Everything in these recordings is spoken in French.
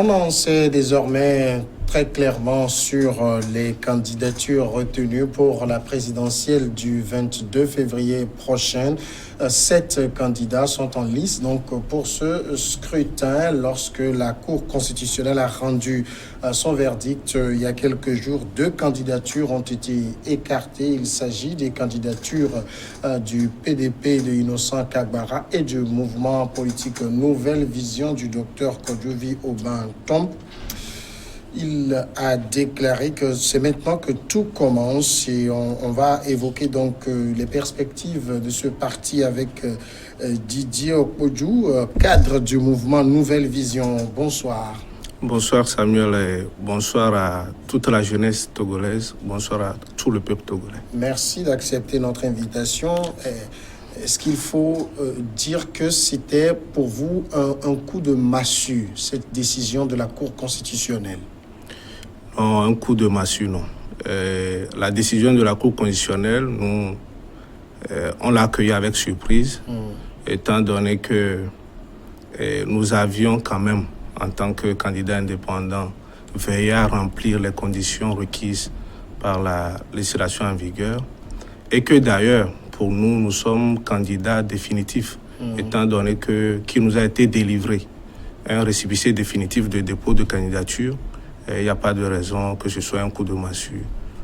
On en sait désormais très clairement sur les candidatures retenues pour la présidentielle du 22 février prochain. 7 candidats sont en lice donc pour ce scrutin lorsque la Cour constitutionnelle a rendu son verdict il y a quelques jours. 2 candidatures ont été écartées. Il s'agit des candidatures du PDP de Innocent Kagbara et du mouvement politique Nouvelle Vision du docteur Kodjovi Obeng-Tomp. Il a déclaré que c'est maintenant que tout commence et on va évoquer donc les perspectives de ce parti avec Didier Okpodjou, cadre du mouvement Nouvelle Vision. Bonsoir. Bonsoir Samuel et bonsoir à toute la jeunesse togolaise, bonsoir à tout le peuple togolais. Merci d'accepter notre invitation. Est-ce qu'il faut dire que c'était pour vous un coup de massue, cette décision de la Cour constitutionnelle? Non, un coup de massue, non. La décision de la Cour constitutionnelle, nous, on l'a accueillie avec surprise, étant donné que nous avions quand même, en tant que candidat indépendant, veillé à remplir les conditions requises par la législation en vigueur, et que d'ailleurs, pour nous, nous sommes candidats définitifs, étant donné qu'il nous a été délivré un récépissé définitif de dépôt de candidature. Il n'y a pas de raison que ce soit un coup de massue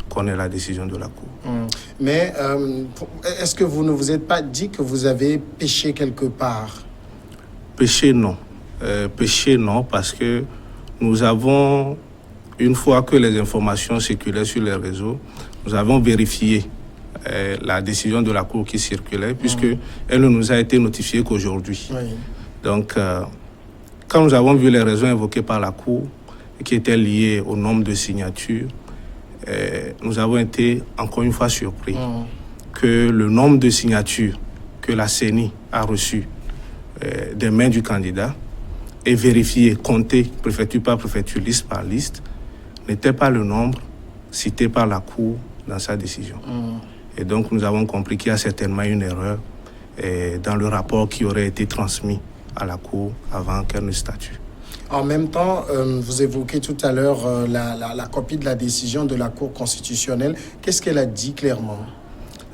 qu'on ait la décision de la Cour. Mais est-ce que vous ne vous êtes pas dit que vous avez péché quelque part? Péché, non. Péché, non, parce que nous avons, une fois que les informations circulaient sur les réseaux, nous avons vérifié la décision de la Cour qui circulait, puisqu'elle ne nous a été notifiée qu'aujourd'hui. Oui. Donc, quand nous avons vu les raisons évoquées par la Cour, qui étaient liées au nombre de signatures, nous avons été encore une fois surpris que le nombre de signatures que la CENI a reçues des mains du candidat et vérifié, compté préfecture par préfecture, liste par liste, n'était pas le nombre cité par la Cour dans sa décision. Et donc nous avons compris qu'il y a certainement une erreur dans le rapport qui aurait été transmis à la Cour avant qu'elle ne statue. En même temps, vous évoquez tout à l'heure la copie de la décision de la Cour constitutionnelle. Qu'est-ce qu'elle a dit clairement?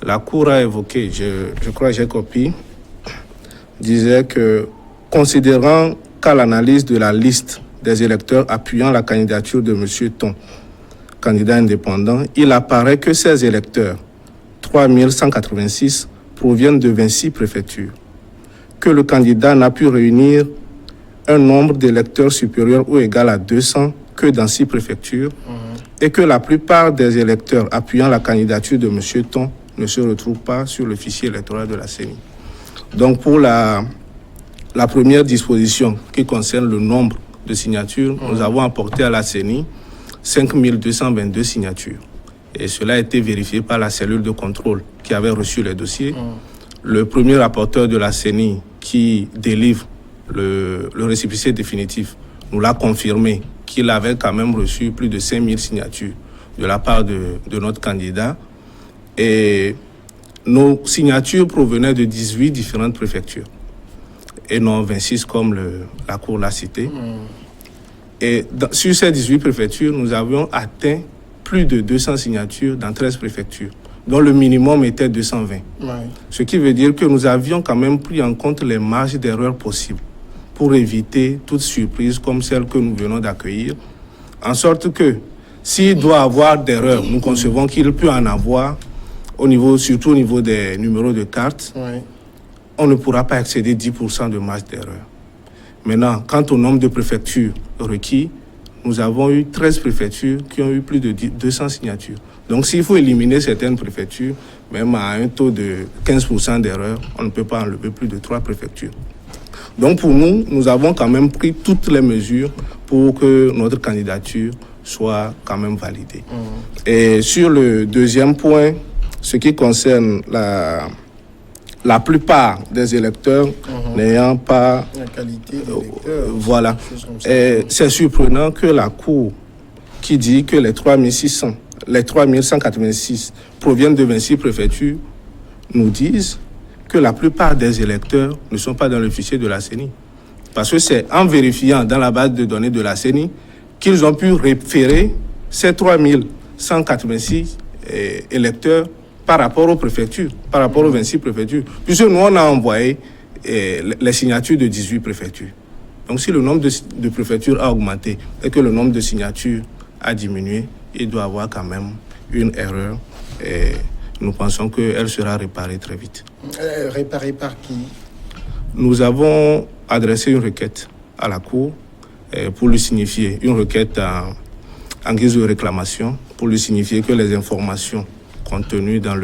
La Cour a évoqué, je crois que j'ai copié, disait que, considérant qu'à l'analyse de la liste des électeurs appuyant la candidature de M. Ton, candidat indépendant, il apparaît que ces électeurs, 3186, proviennent de 26 préfectures, que le candidat n'a pu réunir un nombre d'électeurs supérieur ou égal à 200 que dans 6 préfectures et que la plupart des électeurs appuyant la candidature de M. Ton ne se retrouvent pas sur le fichier électoral de la CENI. Donc pour la première disposition qui concerne le nombre de signatures, nous avons apporté à la CENI 5222 signatures. Et cela a été vérifié par la cellule de contrôle qui avait reçu les dossiers. Le premier rapporteur de la CENI qui délivre le récépissé définitif nous l'a confirmé qu'il avait quand même reçu plus de 5000 signatures de la part de notre candidat. Et nos signatures provenaient de 18 différentes préfectures et non 26 comme la Cour l'a cité. Et sur ces 18 préfectures, nous avions atteint plus de 200 signatures dans 13 préfectures, dont le minimum était 220. Ce qui veut dire que nous avions quand même pris en compte les marges d'erreur possibles pour éviter toute surprise comme celle que nous venons d'accueillir, en sorte que s'il doit y avoir d'erreurs, nous concevons qu'il peut en avoir, surtout au niveau des numéros de carte, on ne pourra pas excéder 10% de marge d'erreur. Maintenant, quant au nombre de préfectures requis, nous avons eu 13 préfectures qui ont eu plus de 200 signatures. Donc s'il faut éliminer certaines préfectures, même à un taux de 15% d'erreur, on ne peut pas enlever plus de 3 préfectures. Donc pour nous, nous avons quand même pris toutes les mesures pour que notre candidature soit quand même validée. Et sur le deuxième point, ce qui concerne la plupart des électeurs n'ayant pas la qualité d'électeur, voilà. C'est surprenant que la Cour qui dit que les 3186 proviennent de 26 préfectures nous dise que la plupart des électeurs ne sont pas dans le fichier de la CENI. Parce que c'est en vérifiant dans la base de données de la CENI qu'ils ont pu référer ces 3186 électeurs par rapport aux préfectures, par rapport aux 26 préfectures. Puisque nous, on a envoyé les signatures de 18 préfectures. Donc, si le nombre de préfectures a augmenté et que le nombre de signatures a diminué, il doit y avoir quand même une erreur. Et nous pensons qu'elle sera réparée très vite. Réparée par qui? Nous avons adressé une requête à la Cour pour lui signifier, une requête en guise de réclamation, pour lui signifier que les informations contenues dans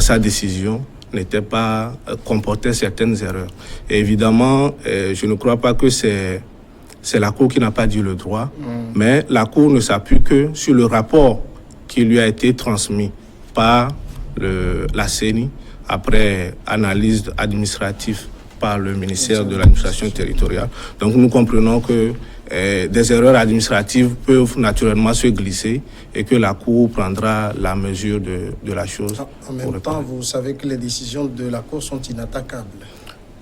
sa décision n'étaient pas, comportaient certaines erreurs. Et évidemment, je ne crois pas que c'est la Cour qui n'a pas dit le droit, mais la Cour ne s'appuie que sur le rapport qui lui a été transmis par la CENI après analyse administrative par le ministère de l'administration territoriale. Donc nous comprenons que des erreurs administratives peuvent naturellement se glisser et que la Cour prendra la mesure de la chose. En même temps, vous savez que les décisions de la Cour sont inattaquables.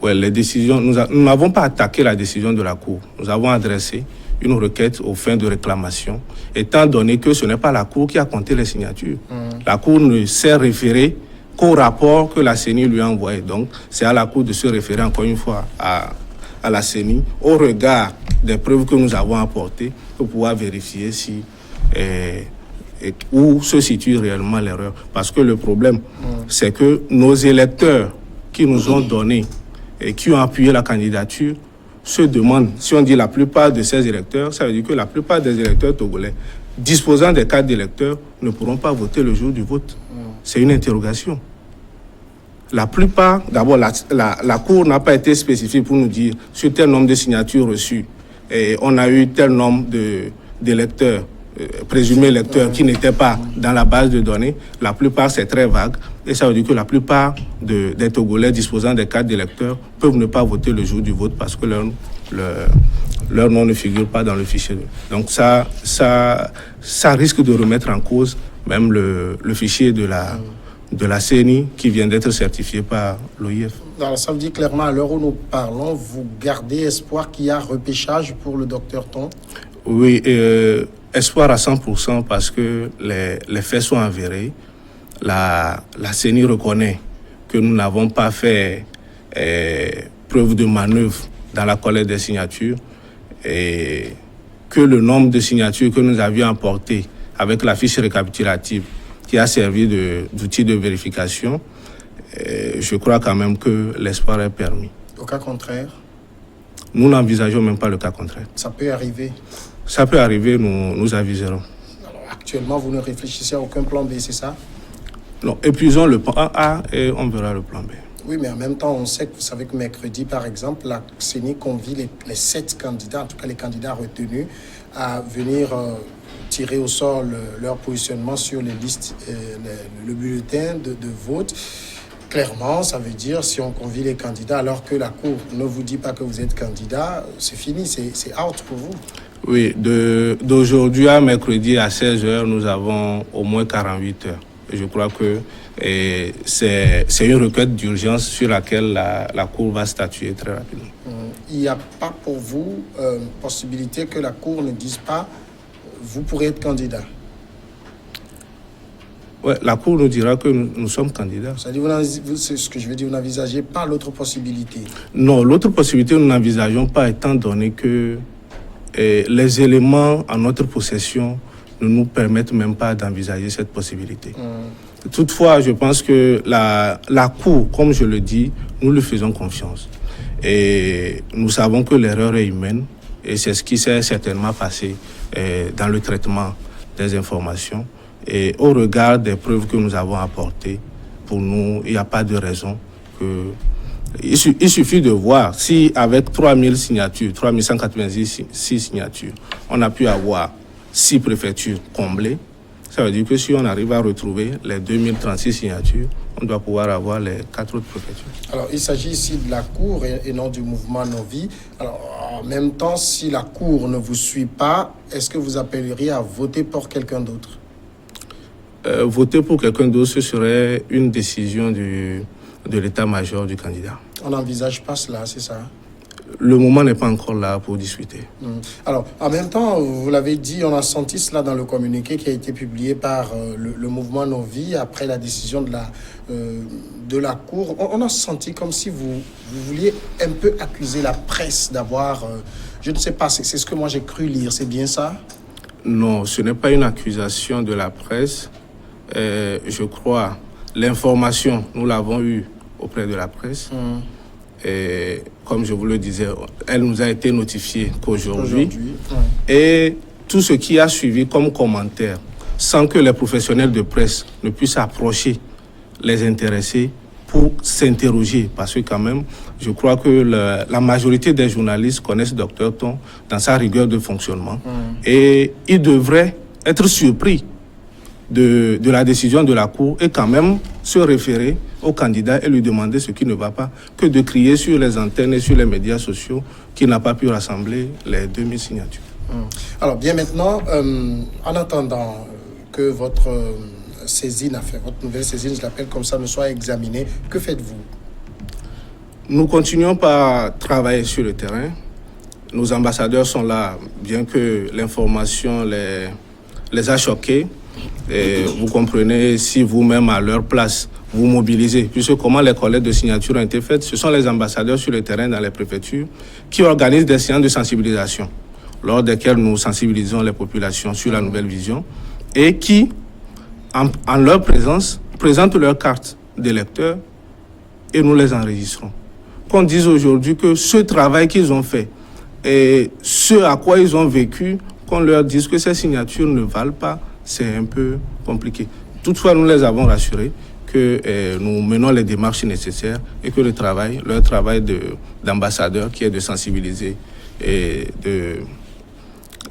Oui, les décisions, nous n'avons pas attaqué la décision de la Cour. Nous avons adressé une requête aux fins de réclamation, étant donné que ce n'est pas la Cour qui a compté les signatures. La Cour ne s'est référée qu'au rapport que la CENI lui a envoyé. Donc, c'est à la Cour de se référer encore une fois à la CENI, au regard des preuves que nous avons apportées, pour pouvoir vérifier si où se situe réellement l'erreur. Parce que le problème, c'est que nos électeurs qui nous ont donné et qui ont appuyé la candidature se demandent, si on dit la plupart de ces électeurs, ça veut dire que la plupart des électeurs togolais disposant des cartes d'électeurs ne pourront pas voter le jour du vote. C'est une interrogation. La plupart, d'abord, la Cour n'a pas été spécifique pour nous dire sur tel nombre de signatures reçues, et on a eu tel nombre d'électeurs, présumés électeurs, qui n'étaient pas dans la base de données. La plupart, c'est très vague. Et ça veut dire que la plupart des Togolais disposant des cartes d'électeurs peuvent ne pas voter le jour du vote parce que leur nom ne figure pas dans le fichier. Donc ça risque de remettre en cause même le fichier de la CENI qui vient d'être certifié par l'OIF. Alors ça veut dire clairement, à l'heure où nous parlons, vous gardez espoir qu'il y a repêchage pour le docteur Ton? Oui, espoir à 100% parce que les faits sont avérés. La CENI reconnaît que nous n'avons pas fait preuve de manœuvre dans la collecte des signatures et que le nombre de signatures que nous avions apportées avec la fiche récapitulative qui a servi d'outil de vérification, je crois quand même que l'espoir est permis. Au cas contraire? Nous n'envisageons même pas le cas contraire. Ça peut arriver? Ça peut arriver, nous aviserons. Alors, actuellement, vous ne réfléchissez à aucun plan B, c'est ça? Non, épuisons le plan A et on verra le plan B. Oui, mais en même temps, on sait que vous savez que mercredi, par exemple, la CENI convie les 7 candidats, en tout cas les candidats retenus, à venir tirer au sort leur positionnement sur les listes, le bulletin de vote. Clairement, ça veut dire, si on convie les candidats alors que la Cour ne vous dit pas que vous êtes candidat, c'est fini, c'est out pour vous. Oui, d'aujourd'hui à mercredi à 16h, nous avons au moins 48 heures. Et je crois que c'est une requête d'urgence sur laquelle la Cour va statuer très rapidement. Il n'y a pas pour vous possibilité que la Cour ne dise pas vous pourrez être candidat? Ouais, la Cour nous dira que nous sommes candidats. C'est-à-dire, c'est ce que je veux dire, vous n'envisagez pas l'autre possibilité? Non, l'autre possibilité, nous n'envisageons pas étant donné que les éléments en notre possession ne nous permettent même pas d'envisager cette possibilité. Toutefois, je pense que la Cour, comme je le dis, nous lui faisons confiance. Et nous savons que l'erreur est humaine et c'est ce qui s'est certainement passé dans le traitement des informations. Et au regard des preuves que nous avons apportées, pour nous, il n'y a pas de raison que... Il suffit de voir si avec 3000 signatures, 3186 signatures, on a pu avoir 6 préfectures comblées. Ça veut dire que si on arrive à retrouver les 2036 signatures, on doit pouvoir avoir les 4 autres préfectures. Alors, il s'agit ici de la Cour et non du mouvement Novi. Alors, en même temps, si la Cour ne vous suit pas, est-ce que vous appelleriez à voter pour quelqu'un d'autre? Voter pour quelqu'un d'autre, ce serait une décision de l'état-major du candidat. On n'envisage pas cela, c'est ça? le moment n'est pas encore là pour discuter. Alors, en même temps, vous l'avez dit, on a senti cela dans le communiqué qui a été publié par le mouvement Nos Vies après la décision de la Cour. On a senti comme si vous vouliez un peu accuser la presse d'avoir, je ne sais pas, c'est ce que moi j'ai cru lire, c'est bien ça? Non, ce n'est pas une accusation de la presse. Je crois, l'information, nous l'avons eue auprès de la presse. Et comme je vous le disais, elle nous a été notifiée qu'aujourd'hui. Et tout ce qui a suivi comme commentaire, sans que les professionnels de presse ne puissent approcher les intéressés pour s'interroger. Parce que quand même, je crois que la majorité des journalistes connaissent Dr Ton dans sa rigueur de fonctionnement. Et ils devraient être surpris de la décision de la Cour et quand même se référer au candidat et lui demander ce qui ne va pas, que de crier sur les antennes et sur les médias sociaux qu'il n'a pas pu rassembler les 2000 signatures. Alors bien maintenant, en attendant que votre saisine, votre nouvelle saisine, je l'appelle comme ça, ne soit examinée, que faites-vous? Nous continuons par travailler sur le terrain. Nos ambassadeurs sont là, bien que l'information les a choqués. Et vous comprenez, si vous-même à leur place, vous mobilisez, puisque comment les collectes de signatures ont été faites, ce sont les ambassadeurs sur le terrain dans les préfectures qui organisent des séances de sensibilisation, lors desquelles nous sensibilisons les populations sur la nouvelle vision et qui, en leur présence, présentent leurs cartes d'électeurs et nous les enregistrons. Qu'on dise aujourd'hui que ce travail qu'ils ont fait et ce à quoi ils ont vécu, qu'on leur dise que ces signatures ne valent pas, c'est un peu compliqué. Toutefois, nous les avons rassurés que nous menons les démarches nécessaires et que leur travail d'ambassadeur, qui est de sensibiliser et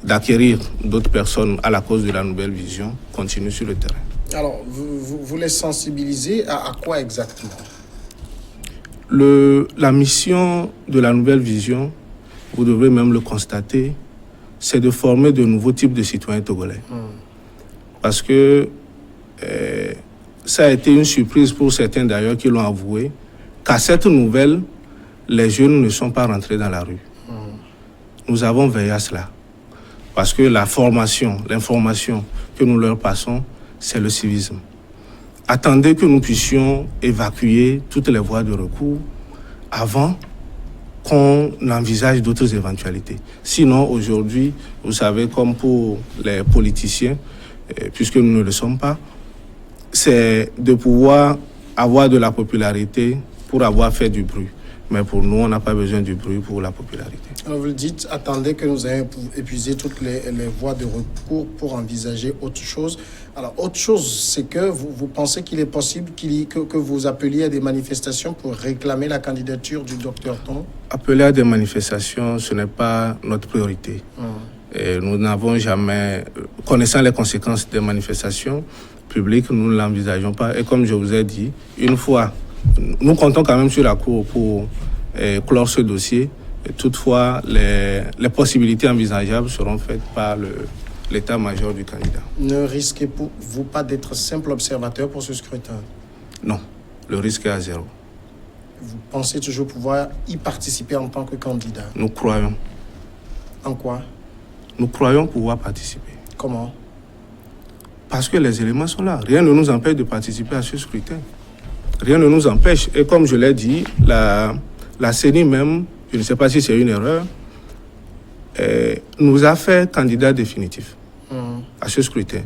d'acquérir d'autres personnes à la cause de la nouvelle vision, continue sur le terrain. Alors, vous les sensibilisez à quoi exactement? La mission de la nouvelle vision, vous devrez même le constater, c'est de former de nouveaux types de citoyens togolais. Parce que ça a été une surprise pour certains d'ailleurs qui l'ont avoué, qu'à cette nouvelle, les jeunes ne sont pas rentrés dans la rue. Nous avons veillé à cela. Parce que la formation, l'information que nous leur passons, c'est le civisme. Attendez que nous puissions évacuer toutes les voies de recours avant qu'on envisage d'autres éventualités. Sinon, aujourd'hui, vous savez, comme pour les politiciens, puisque nous ne le sommes pas, c'est de pouvoir avoir de la popularité pour avoir fait du bruit. Mais pour nous, on n'a pas besoin du bruit pour la popularité. Alors vous le dites, attendez que nous ayons épuisé toutes les voies de recours pour envisager autre chose. Alors, autre chose, c'est que vous pensez qu'il est possible que vous appeliez à des manifestations pour réclamer la candidature du Dr Ton? Appeler à des manifestations, ce n'est pas notre priorité. Et nous n'avons jamais, connaissant les conséquences des manifestations publiques, nous ne l'envisageons pas. Et comme je vous ai dit, une fois, nous comptons quand même sur la Cour pour clore ce dossier. Et toutefois, les possibilités envisageables seront faites par l'état-major du candidat. Ne risquez-vous pas d'être simple observateur pour ce scrutin? Non, le risque est à zéro. Vous pensez toujours pouvoir y participer en tant que candidat? Nous croyons. En quoi? Nous croyons pouvoir participer. Comment? Parce que les éléments sont là. Rien ne nous empêche de participer à ce scrutin. Rien ne nous empêche. Et comme je l'ai dit, la CENI même, je ne sais pas si c'est une erreur, nous a fait candidat définitif à ce scrutin.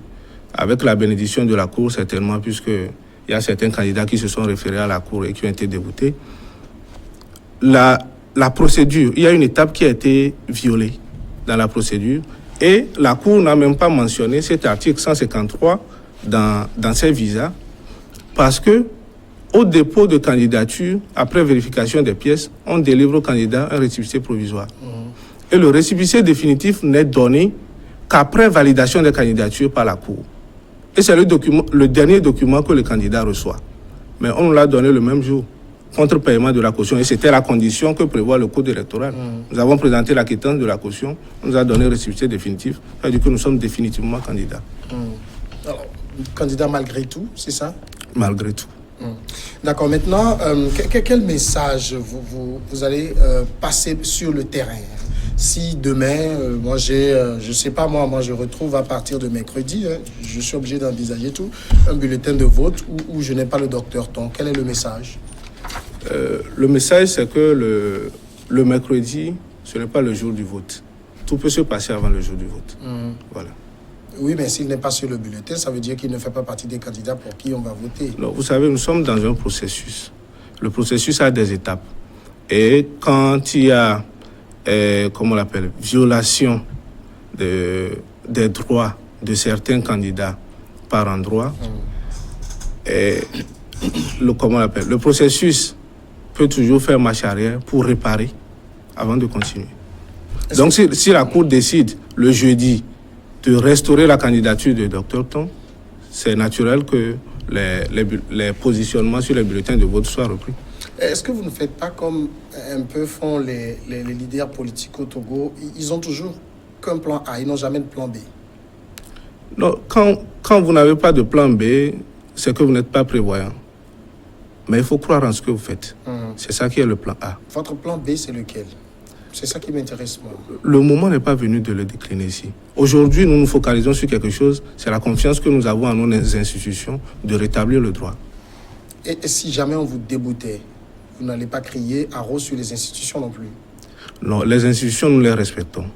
Avec la bénédiction de la Cour, certainement, puisqu'il y a certains candidats qui se sont référés à la Cour et qui ont été déboutés. La procédure, il y a une étape qui a été violée dans la procédure et la Cour n'a même pas mentionné cet article 153 dans ses visas parce que au dépôt de candidature, après vérification des pièces, on délivre au candidat un récépissé provisoire. Et le récépissé définitif n'est donné qu'après validation des candidatures par la Cour. Et c'est le dernier document que le candidat reçoit. Mais on nous l'a donné le même jour, contre paiement de la caution. Et c'était la condition que prévoit le code électoral. Nous avons présenté la quittance de la caution, on nous a donné le récépissé définitif. Ça veut dire que nous sommes définitivement candidats. Alors, candidat malgré tout, c'est ça? Malgré tout. D'accord. Maintenant, quel message vous allez passer sur le terrain? Si demain, moi je sais pas moi je retrouve à partir de mercredi, je suis obligé d'envisager tout, un bulletin de vote où je n'ai pas le docteur Ton. Quel est le message? Le message, c'est que le mercredi, ce n'est pas le jour du vote. Tout peut se passer avant le jour du vote. Voilà. Oui, mais s'il n'est pas sur le bulletin, ça veut dire qu'il ne fait pas partie des candidats pour qui on va voter. Non, vous savez, nous sommes dans un processus. Le processus a des étapes. Et quand il y a, violation des droits de certains candidats par endroit, le processus peut toujours faire marche arrière pour réparer avant de continuer. Donc, si la Cour décide le jeudi de restaurer la candidature de Dr Ton, c'est naturel que les positionnements sur les bulletins de vote soient repris. Est-ce que vous ne faites pas comme un peu font les leaders politiques au Togo? Ils ont toujours qu'un plan A, ils n'ont jamais de plan B. Non, quand vous n'avez pas de plan B, c'est que vous n'êtes pas prévoyant. Mais il faut croire en ce que vous faites. C'est ça qui est le plan A. Votre plan B, c'est lequel? C'est ça qui m'intéresse, moi. Le moment n'est pas venu de le décliner ici. Aujourd'hui, nous nous focalisons sur quelque chose, c'est la confiance que nous avons en nos institutions de rétablir le droit. Et si jamais on vous déboutait, vous n'allez pas crier haro sur les institutions non plus? Non, les institutions, nous les respectons.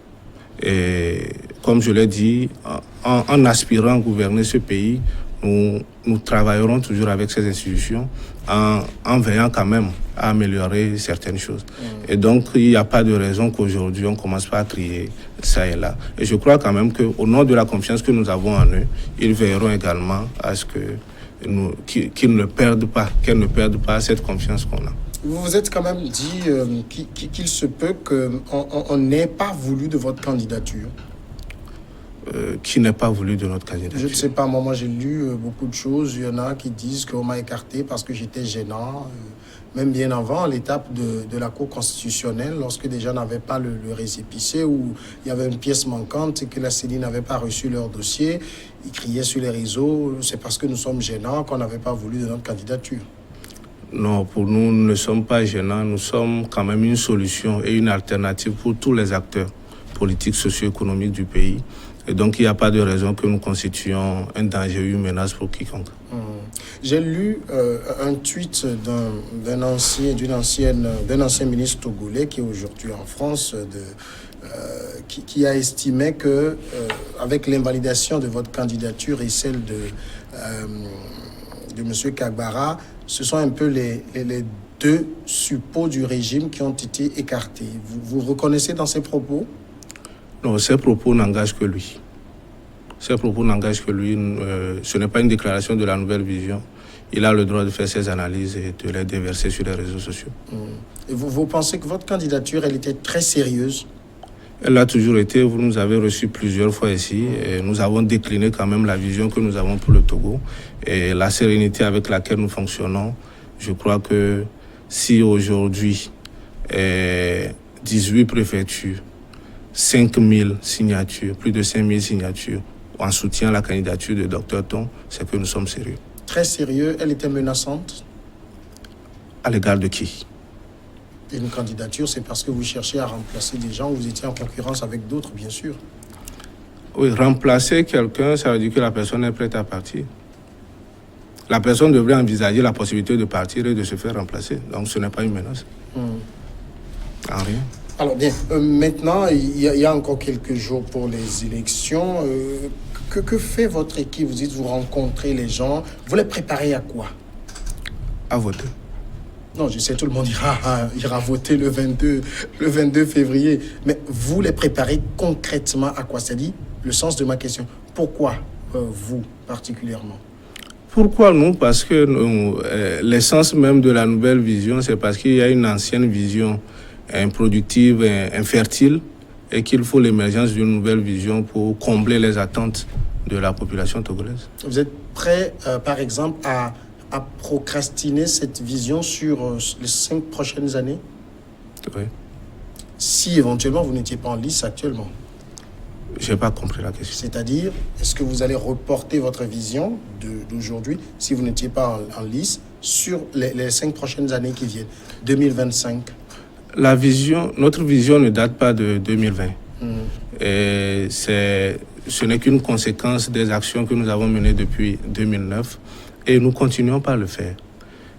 Et comme je l'ai dit, en aspirant à gouverner ce pays, nous travaillerons toujours avec ces institutions en veillant quand même à améliorer certaines choses. Et donc, il n'y a pas de raison qu'aujourd'hui, on ne commence pas à crier ça et là. Et je crois quand même qu'au nom de la confiance que nous avons en eux, ils veilleront également à ce qu'ils ne perdent pas, qu'elles ne perdent pas cette confiance qu'on a. Vous vous êtes quand même dit qu'il se peut qu'on n'ait pas voulu de votre candidature. Qui n'est pas voulu de notre candidature. Je ne sais pas, moi j'ai lu beaucoup de choses. Il y en a qui disent qu'on m'a écarté parce que j'étais gênant, même bien avant l'étape de la Cour constitutionnelle, lorsque des gens n'avaient pas le récépissé, où il y avait une pièce manquante et que la CENI n'avait pas reçu leur dossier. Ils criaient sur les réseaux, c'est parce que nous sommes gênants qu'on n'avait pas voulu de notre candidature. Non, pour nous ne sommes pas gênants, nous sommes quand même une solution et une alternative pour tous les acteurs politiques, socio-économiques du pays. Et donc, il n'y a pas de raison que nous constituions un danger ou une menace pour quiconque. J'ai lu un tweet d'un ancien ministre togolais qui est aujourd'hui en France, qui a estimé que avec l'invalidation de votre candidature et celle de M. Kagbara, ce sont un peu les deux suppôts du régime qui ont été écartés. Vous reconnaissez dans ces propos? Non, ces propos n'engagent que lui. Ces propos n'engagent que lui. Ce n'est pas une déclaration de la Nouvelle Vision. Il a le droit de faire ses analyses et de les déverser sur les réseaux sociaux. Et vous pensez que votre candidature, elle était très sérieuse? Elle a toujours été. Vous nous avez reçus plusieurs fois ici. Et nous avons décliné quand même la vision que nous avons pour le Togo. Et la sérénité avec laquelle nous fonctionnons. Je crois que si aujourd'hui, 18 préfectures, 5000 signatures, plus de 5000 signatures en soutien à la candidature de Dr Ton, c'est que nous sommes sérieux. Très sérieux. Elle était menaçante? À l'égard de qui? Une candidature, c'est parce que vous cherchez à remplacer des gens, vous étiez en concurrence avec d'autres, bien sûr. Oui, remplacer quelqu'un, ça veut dire que la personne est prête à partir. La personne devrait envisager la possibilité de partir et de se faire remplacer. Donc ce n'est pas une menace. En rien. Alors bien, maintenant, il y a encore quelques jours pour les élections. Que fait votre équipe? Vous dites, vous rencontrez les gens. Vous les préparez à quoi? À voter. Non, je sais, tout le monde ira voter le 22 février. Mais vous les préparez concrètement à quoi? C'est-à-dire, le sens de ma question. Pourquoi vous, particulièrement? Pourquoi nous? Parce que l'essence même de la Nouvelle Vision, c'est parce qu'il y a une ancienne vision improductive, infertile, et qu'il faut l'émergence d'une nouvelle vision pour combler les attentes de la population togolaise. Vous êtes prêt, par exemple, à procrastiner cette vision sur les 5 prochaines années? Oui. Si éventuellement vous n'étiez pas en lice actuellement? Je n'ai pas compris la question. C'est-à-dire, est-ce que vous allez reporter votre vision d'aujourd'hui, si vous n'étiez pas en lice, sur les 5 prochaines années qui viennent, 2025? Notre vision ne date pas de 2020. Et ce n'est qu'une conséquence des actions que nous avons menées depuis 2009 et nous continuons par le faire.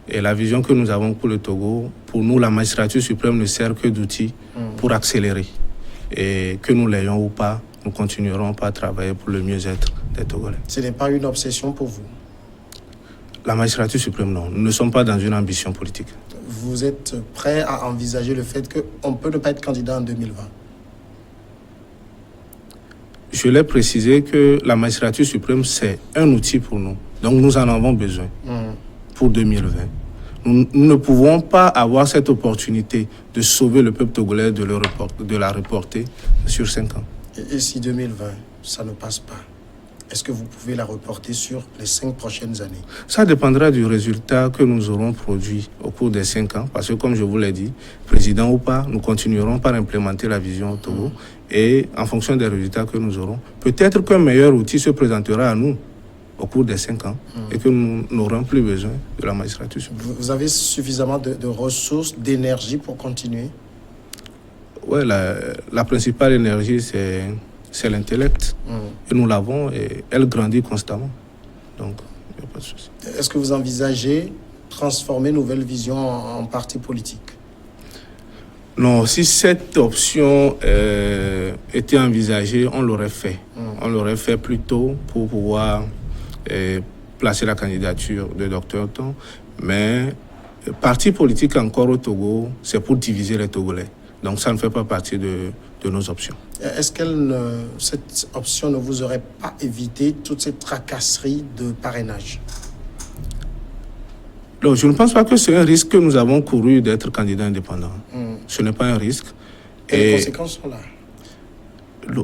Et la vision que nous avons pour le Togo, pour nous, la magistrature suprême ne sert que d'outil pour accélérer. Et que nous l'ayons ou pas, nous continuerons par travailler pour le mieux-être des Togolais. Ce n'est pas une obsession pour vous? La magistrature suprême, non. Nous ne sommes pas dans une ambition politique. Vous êtes prêt à envisager le fait qu'on peut ne pas être candidat en 2020? Je l'ai précisé que la magistrature suprême, c'est un outil pour nous. Donc nous en avons besoin pour 2020. Nous ne pouvons pas avoir cette opportunité de sauver le peuple togolais, de la reporter sur 5 ans. Et si 2020, ça ne passe pas, est-ce que vous pouvez la reporter sur les 5 prochaines années? Ça dépendra du résultat que nous aurons produit au cours des 5 ans. Parce que comme je vous l'ai dit, président ou pas, nous continuerons par implémenter la vision au Togo. Et en fonction des résultats que nous aurons, peut-être qu'un meilleur outil se présentera à nous au cours des 5 ans et que nous n'aurons plus besoin de la magistrature. Vous avez suffisamment de ressources, d'énergie pour continuer? Oui, la principale énergie, c'est l'intellect. Et nous l'avons et elle grandit constamment. Donc, il n'y a pas de souci. Est-ce que vous envisagez transformer Nouvelle Vision en parti politique? Non, si cette option était envisagée, on l'aurait fait. On l'aurait fait plus tôt pour pouvoir placer la candidature de Dr Ton. Mais parti politique encore au Togo, c'est pour diviser les Togolais. Donc ça ne fait pas partie de nos options. Est-ce que cette option ne vous aurait pas évité toute cette tracasserie de parrainage? Donc, je ne pense pas que c'est un risque que nous avons couru d'être candidat indépendant. Ce n'est pas un risque. Et les conséquences sont là.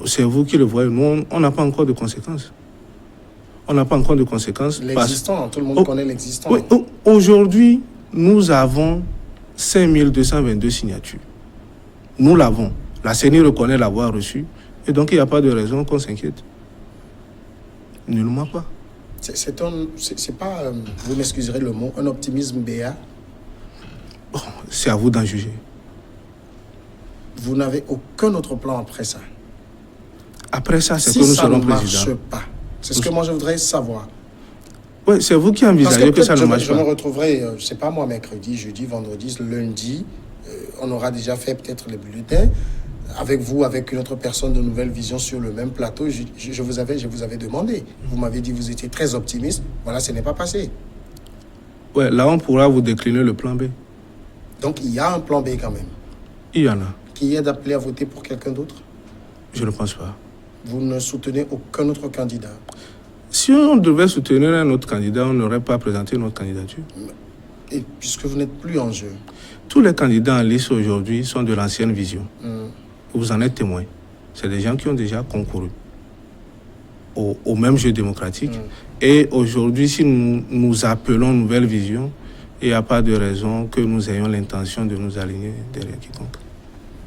C'est vous qui le voyez. Nous, on n'a pas encore de conséquences. On n'a pas encore de conséquences. L'existant, tout le monde connaît l'existant. Oui, aujourd'hui, nous avons 5222 signatures. Nous l'avons. La CENI reconnaît l'avoir reçu. Et donc, il n'y a pas de raison qu'on s'inquiète. Nullement pas. C'est pas, vous m'excuserez le mot, un optimisme béat? Bon, c'est à vous d'en juger. Vous n'avez aucun autre plan après ça? Après ça, c'est que nous serons président. Si ça ne marche pas, c'est ce que moi je voudrais savoir. Oui, c'est vous qui envisagez que ça ne marche pas. Je me retrouverai, je ne sais pas moi, mercredi, jeudi, vendredi, lundi. On aura déjà fait peut-être les bulletins. Avec vous, avec une autre personne de Nouvelle Vision sur le même plateau, je vous avais demandé. Vous m'avez dit que vous étiez très optimiste. Voilà, ce n'est pas passé. Ouais, là, on pourra vous décliner le plan B. Donc, il y a un plan B quand même. Il y en a. Qui est d'appeler à voter pour quelqu'un d'autre? Je ne pense pas. Vous ne soutenez aucun autre candidat? Si on devait soutenir un autre candidat, on n'aurait pas présenté notre candidature. Et puisque vous n'êtes plus en jeu? Tous les candidats en lice aujourd'hui sont de l'ancienne vision. Vous en êtes témoin. C'est des gens qui ont déjà concouru au même jeu démocratique. Et aujourd'hui, si nous appelons Nouvelle Vision, il n'y a pas de raison que nous ayons l'intention de nous aligner derrière quiconque.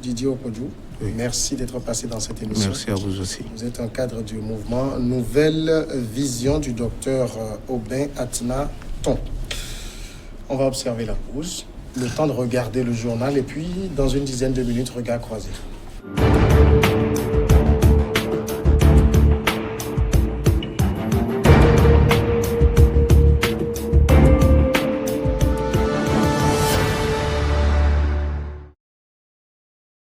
Didier Okojou, oui. Merci d'être passé dans cette émission. Merci à vous aussi. Vous êtes un cadre du mouvement Nouvelle Vision du docteur Aubin Atna Ton. On va observer la pause, le temps de regarder le journal et puis dans une dizaine de minutes, regard croisé.